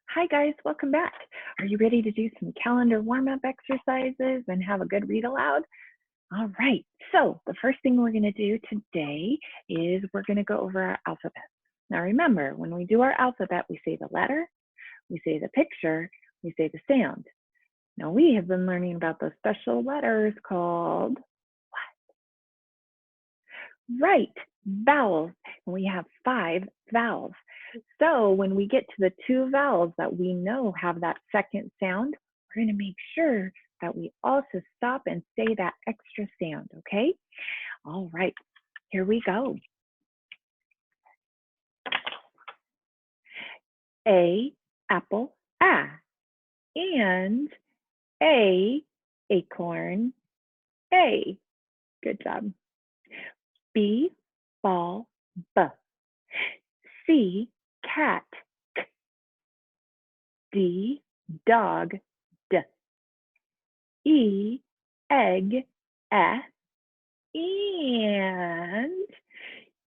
Hi guys, welcome back. Are you ready to do some calendar warm-up exercises and have a good read aloud? All right, so the first thing we're gonna do today is we're gonna go over our alphabet. Now remember, when we do our alphabet, we say the letter, we say the picture, we say the sound. Now we have been learning about those special letters called right, vowels, and we have 5 vowels. So when we get to the 2 vowels that we know have that second sound, we're going to make sure that we also stop and say that extra sound, okay? All right, here we go. A, apple, A, and A, acorn, A. Good job. B, ball, B. C, cat, K. D, dog, D. E, egg, E. And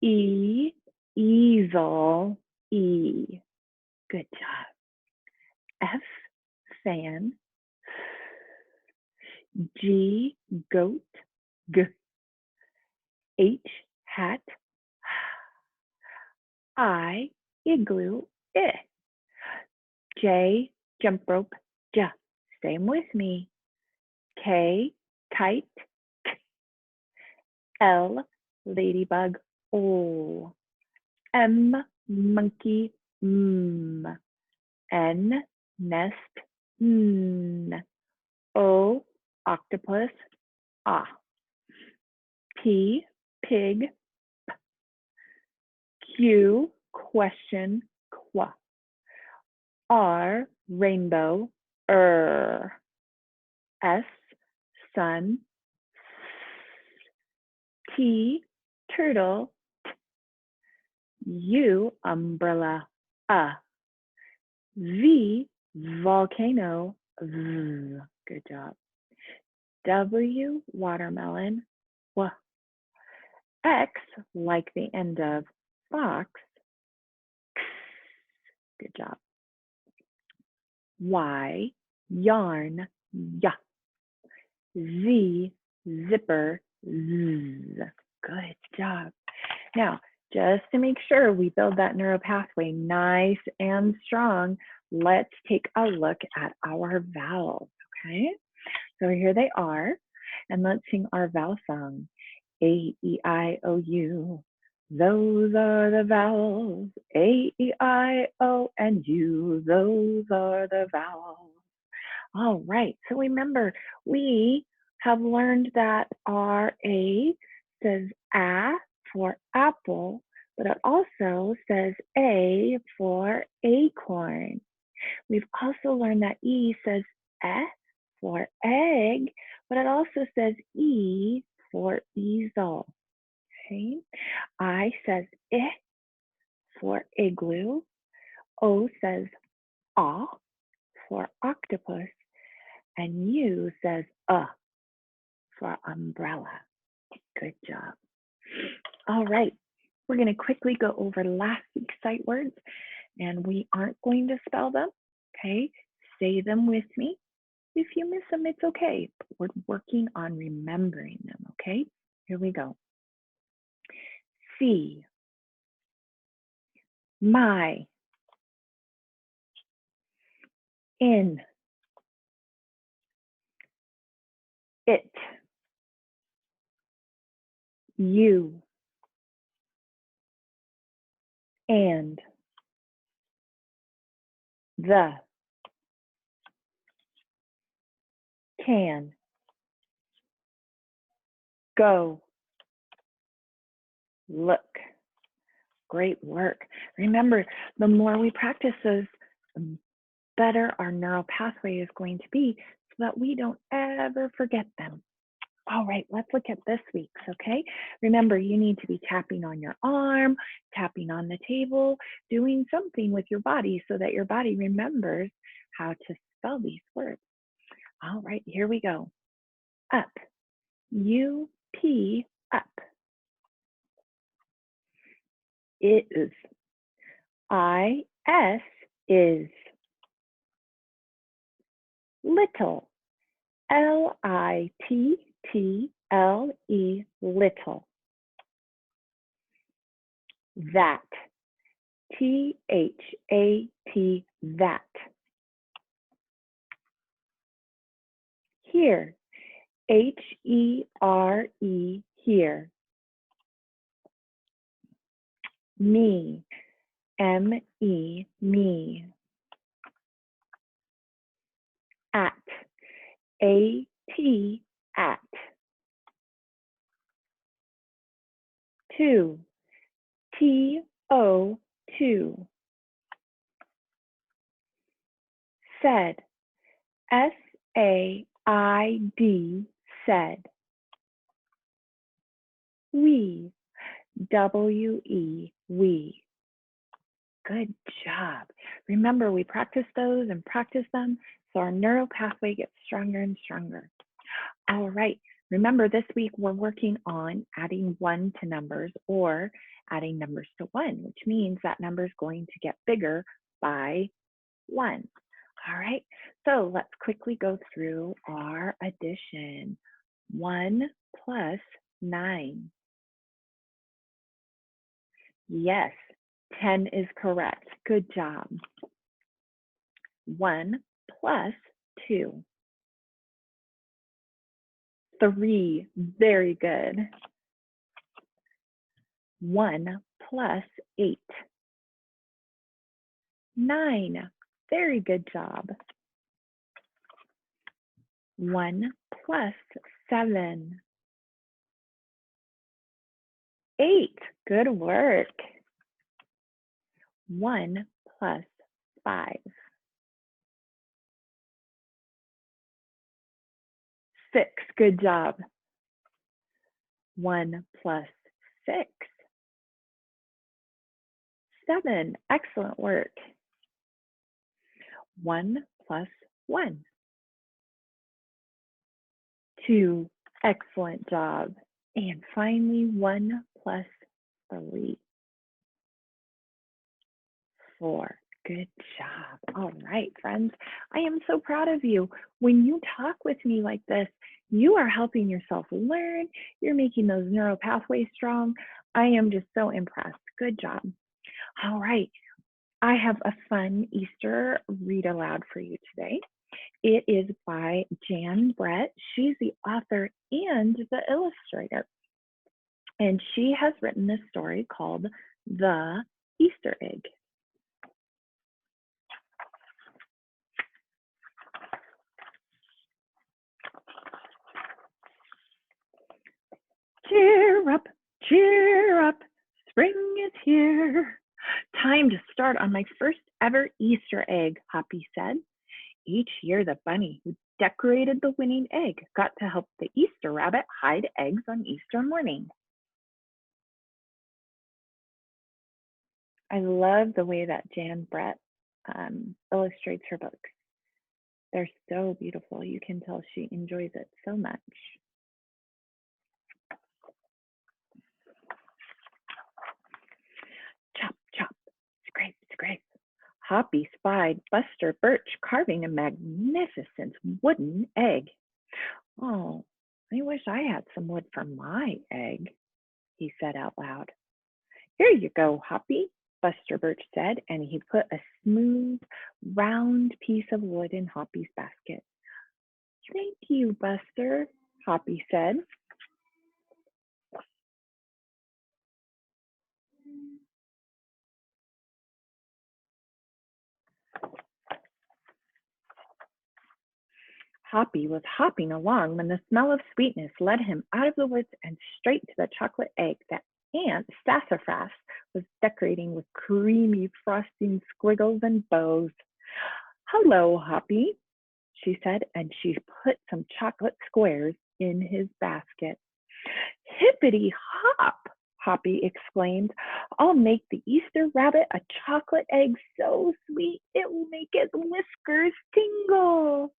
E, easel, E. Good job. F, fan. G, goat, G. H, hat. I, igloo, I. J, jump rope, J. Same with me. K, kite, K. L, ladybug, O. M, monkey, M. N, nest, N. O, octopus, Ah. P, pig, P. Q, question, Qu. R, rainbow, S, sun, T, turtle, T. U, umbrella, V, volcano, V. Good job. W, watermelon, W. X, like the end of fox, X. Good job. Y, yarn, Y. Z, zipper, Z. Good job. Now, just to make sure we build that neural pathway nice and strong, let's take a look at our vowels, okay? So here they are, and let's sing our vowel song. A, E, I, O, U. Those are the vowels. A, E, I, O, and U. Those are the vowels. All right, so remember, we have learned that our A says A for apple, but it also says A for acorn. We've also learned that E says E for egg, but it also says E for easel. Okay, I says I for igloo. O says Ah for octopus. And U says for umbrella. Good job. All right, we're going to quickly go over last week's sight words, and we aren't going to spell them, okay? Say them with me. If you miss them, it's okay. But we're working on remembering them, okay? Here we go. See, my, in, it, you, and, the, can, go, look. Great work. Remember, the more we practice those, the better our neural pathway is going to be so that we don't ever forget them. All right, let's look at this week's, okay? Remember, you need to be tapping on your arm, tapping on the table, doing something with your body so that your body remembers how to spell these words. All right, here we go. Up, U-P, up. Is, I-S, is. Little. Little. Little. That. That. That. Here. Here. Here. Me. Me. At. At. Two. Two. Said. SAID. Said. We. We. Good job. Remember, we practice those and practice them so our neural pathway gets stronger and stronger. All right. Remember, this week we're working on adding 1 to numbers or adding numbers to 1, which means that number is going to get bigger by 1. All right. So let's quickly go through our addition. 1 plus 9. Yes, 10 is correct. Good job. 1 plus 2. 3, very good. 1 plus 8. 9, very good job. 1 plus 7. 8, good work. 1 plus 5. 6, good job. 1 plus 6. 7, excellent work. 1 plus 1. 2, excellent job. And finally, 1 plus 3. 4, good job. All right, friends, I am so proud of you. When you talk with me like this, you are helping yourself learn. You're making those neural pathways strong. I am just so impressed. Good job. All right, I have a fun Easter read aloud for you today. It is by Jan Brett. She's the author and the illustrator. And she has written this story called The Easter Egg. Cheer up, spring is here. Time to start on my first ever Easter egg, Hoppy said. Each year, the bunny who decorated the winning egg got to help the Easter rabbit hide eggs on Easter morning. I love the way that Jan Brett illustrates her books. They're so beautiful. You can tell she enjoys it so much. Chop, chop, scrape, scrape. Hoppy spied Buster Birch carving a magnificent wooden egg. Oh, I wish I had some wood for my egg, he said out loud. Here you go, Hoppy, Buster Birch said, and he put a smooth, round piece of wood in Hoppy's basket. Thank you, Buster, Hoppy said. Hoppy was hopping along when the smell of sweetness led him out of the woods and straight to the chocolate egg that Aunt Sassafras was decorating with creamy frosting squiggles and bows. Hello, Hoppy, she said, and she put some chocolate squares in his basket. Hippity hop, Hoppy exclaimed. I'll make the Easter rabbit a chocolate egg so sweet it will make his whiskers tingle.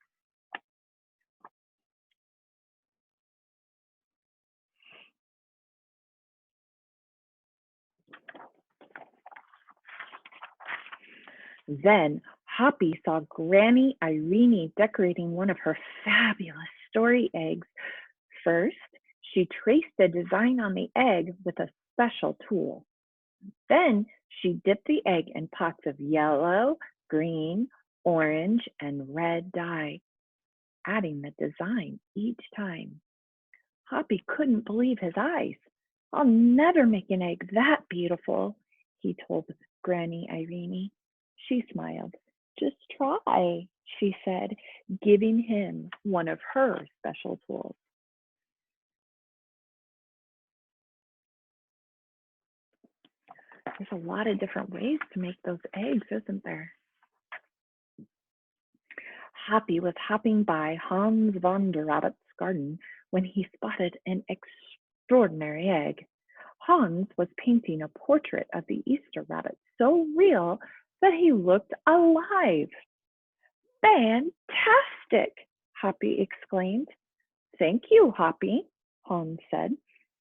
Then Hoppy saw Granny Irene decorating one of her fabulous story eggs. First, she traced a design on the egg with a special tool. Then she dipped the egg in pots of yellow, green, orange, and red dye, adding the design each time. Hoppy couldn't believe his eyes. I'll never make an egg that beautiful, he told Granny Irene. She smiled. Just try, she said, giving him one of her special tools. There's a lot of different ways to make those eggs, isn't there? Hoppy was hopping by Hans van der Rabbit's garden when he spotted an extraordinary egg. Hans was painting a portrait of the Easter rabbit so real that he looked alive. Fantastic! Hoppy exclaimed. Thank you, Hoppy, Hans said.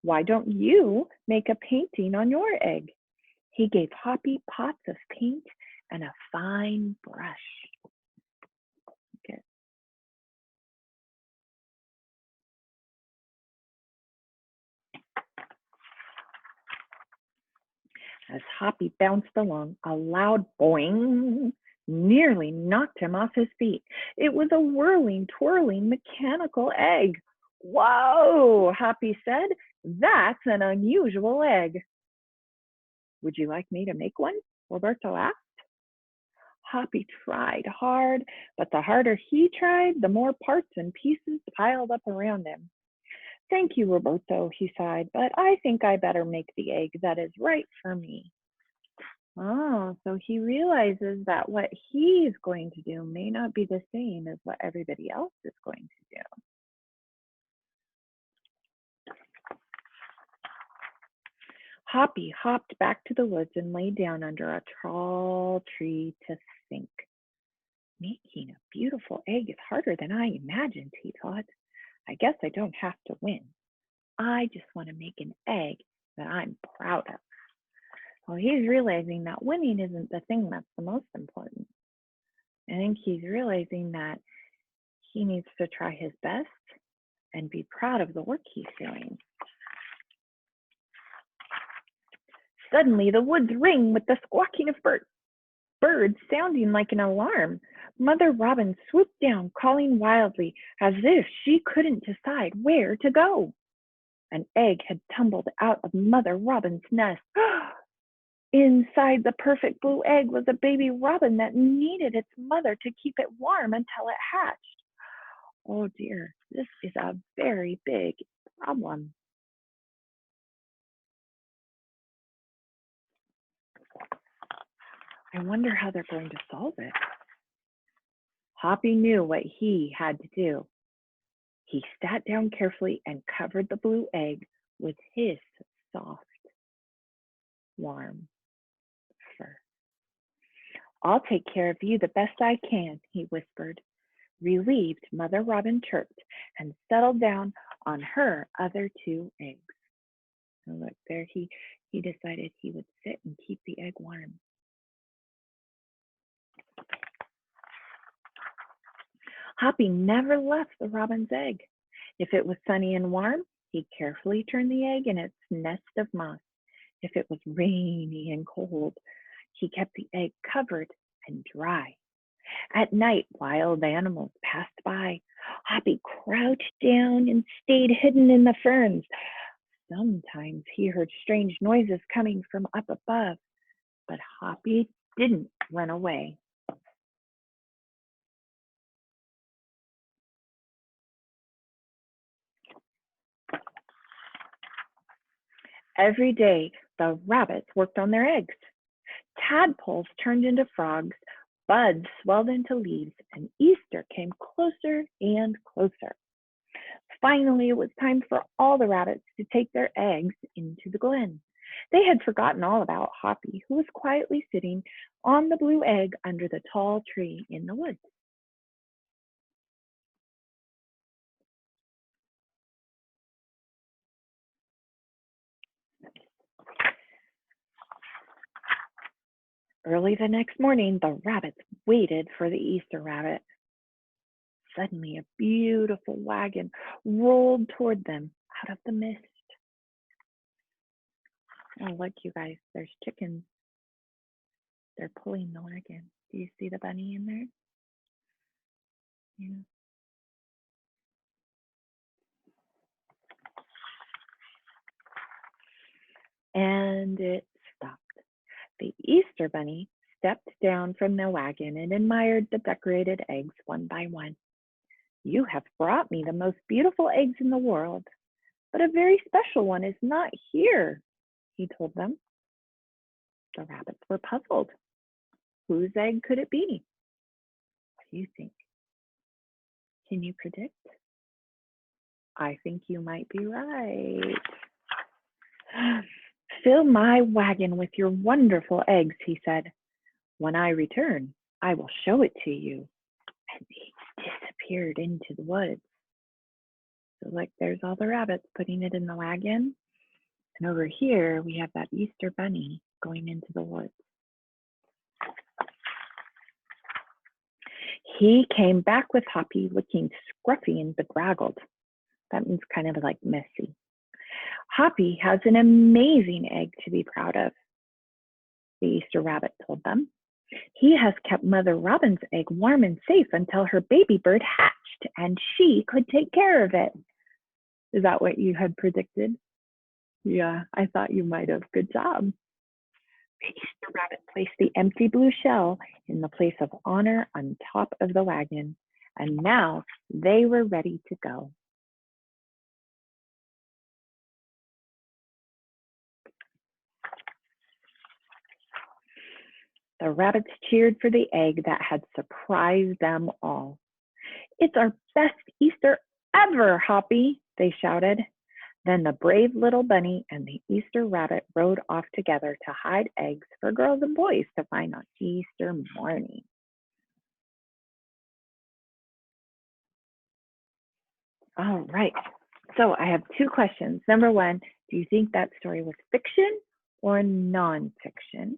Why don't you make a painting on your egg? He gave Hoppy pots of paint and a fine brush. Okay. As Hoppy bounced along, a loud boing nearly knocked him off his feet. It was a whirling, twirling mechanical egg. Whoa, Hoppy said. That's an unusual egg. Would you like me to make one? Roberto asked. Hoppy tried hard, but the harder he tried, the more parts and pieces piled up around him. Thank you, Roberto, he sighed, but I think I better make the egg that is right for me. Oh, so he realizes that what he's going to do may not be the same as what everybody else is going to do. Hoppy hopped back to the woods and lay down under a tall tree to think. Making a beautiful egg is harder than I imagined, he thought. I guess I don't have to win. I just want to make an egg that I'm proud of. Well, he's realizing that winning isn't the thing that's the most important. I think he's realizing that he needs to try his best and be proud of the work he's doing. Suddenly, the woods ring with the squawking of birds sounding like an alarm. Mother Robin swooped down, calling wildly, as if she couldn't decide where to go. An egg had tumbled out of Mother Robin's nest. Inside the perfect blue egg was a baby robin that needed its mother to keep it warm until it hatched. Oh dear, this is a very big problem. I wonder how they're going to solve it. Hoppy knew what he had to do. He sat down carefully and covered the blue egg with his soft, warm fur. I'll take care of you the best I can, he whispered. Relieved, Mother Robin chirped and settled down on her other two eggs. And look, there he decided he would sit and keep the egg warm. Hoppy never left the robin's egg. If it was sunny and warm, he carefully turned the egg in its nest of moss. If it was rainy and cold, he kept the egg covered and dry. At night, wild animals passed by. Hoppy crouched down and stayed hidden in the ferns. Sometimes he heard strange noises coming from up above, but Hoppy didn't run away. Every day, the rabbits worked on their eggs. Tadpoles turned into frogs, buds swelled into leaves, and Easter came closer and closer. Finally, it was time for all the rabbits to take their eggs into the glen. They had forgotten all about Hoppy, who was quietly sitting on the blue egg under the tall tree in the woods. Early the next morning, the rabbits waited for the Easter rabbit. Suddenly, a beautiful wagon rolled toward them out of the mist. Oh, look, you guys, there's chickens. They're pulling the wagon. Do you see the bunny in there? Yeah. And it stopped. The Easter bunny stepped down from the wagon and admired the decorated eggs one by one. You have brought me the most beautiful eggs in the world, but a very special one is not here, he told them. The rabbits were puzzled. Whose egg could it be? What do you think? Can you predict? I think you might be right. Fill my wagon with your wonderful eggs, he said. When I return, I will show it to you. And he disappeared into the woods. So, like, there's all the rabbits putting it in the wagon. And over here, we have that Easter bunny going into the woods. He came back with Hoppy looking scruffy and bedraggled. That means kind of like messy. Hoppy has an amazing egg to be proud of, the Easter rabbit told them. He has kept Mother Robin's egg warm and safe until her baby bird hatched and she could take care of it. Is that what you had predicted? Yeah, I thought you might have. Good job. The Easter rabbit placed the empty blue shell in the place of honor on top of the wagon, and now they were ready to go. The rabbits cheered for the egg that had surprised them all. It's our best Easter ever, Hoppy, they shouted. Then the brave little bunny and the Easter rabbit rode off together to hide eggs for girls and boys to find on Easter morning. All right. So I have two questions. Number one, do you think that story was fiction or nonfiction?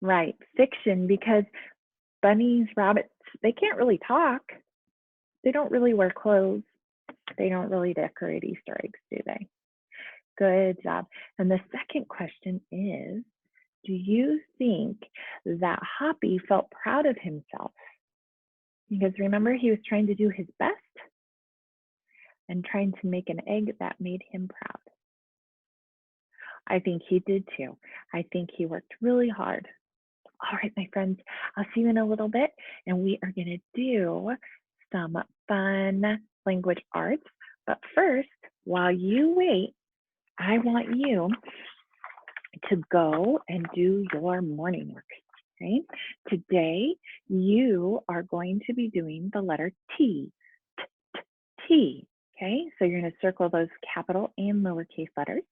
Right, fiction, because bunnies, rabbits, they can't really talk. They don't really wear clothes. They don't really decorate Easter eggs, do they? Good job. And the second question is, do you think that Hoppy felt proud of himself? Because remember, he was trying to do his best and trying to make an egg that made him proud. I think he did too. I think he worked really hard. All right, my friends, I'll see you in a little bit, and we are going to do some fun language arts. But first, while you wait, I want you to go and do your morning work. Okay? Today, you are going to be doing the letter T. T. Okay, so you're going to circle those capital and lowercase letters.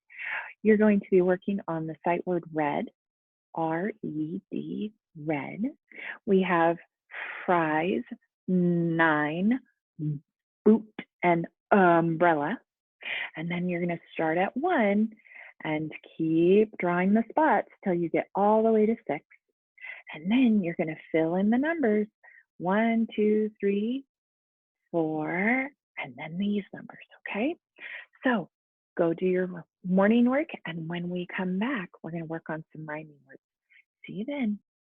You're going to be working on the sight word red, R-E-D, red. We have fries, 9, boot, and umbrella. And then you're going to start at 1 and keep drawing the spots till you get all the way to 6. And then you're going to fill in the numbers 1, 2, 3, 4, and then these numbers, okay? So go do your morning work, and when we come back, we're going to work on some rhyming words. See you then.